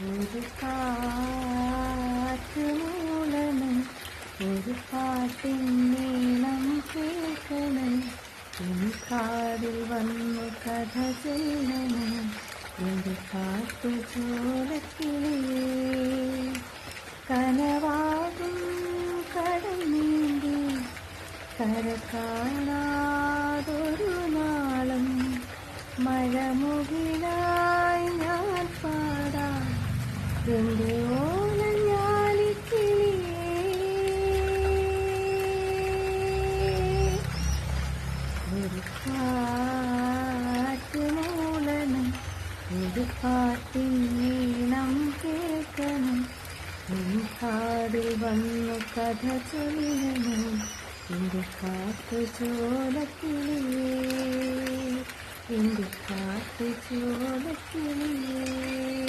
ഒരു കാറ്റ് മൂളണം, ഒരു പാട്ടിൻ നീളം കേൾക്കണം, ഇനി കാതിൽ വന്നു കഥ ചൊല്ലണം എൻ്റെ കാട്ടുചോലക്കിളിയേ. കനവാകും കടൽ നീന്തി കര കാണാതൊരു നാളം, മഴമുകിലായി ഞാൻ പാടാം എൻ്റെ ഓലഞ്ഞാലിക്കിളിയേ. ഒരു കാറ്റ് മൂളണം, ഒരു പാട്ടിൻ നീളം കേൾക്കണം, ഇനി കാതിൽ വന്നു കഥ ചൊല്ലണം എൻ്റെ കാട്ടുചോലക്കിളിയേ, എൻ്റെ കാട്ടുചോലക്കിളിയേ.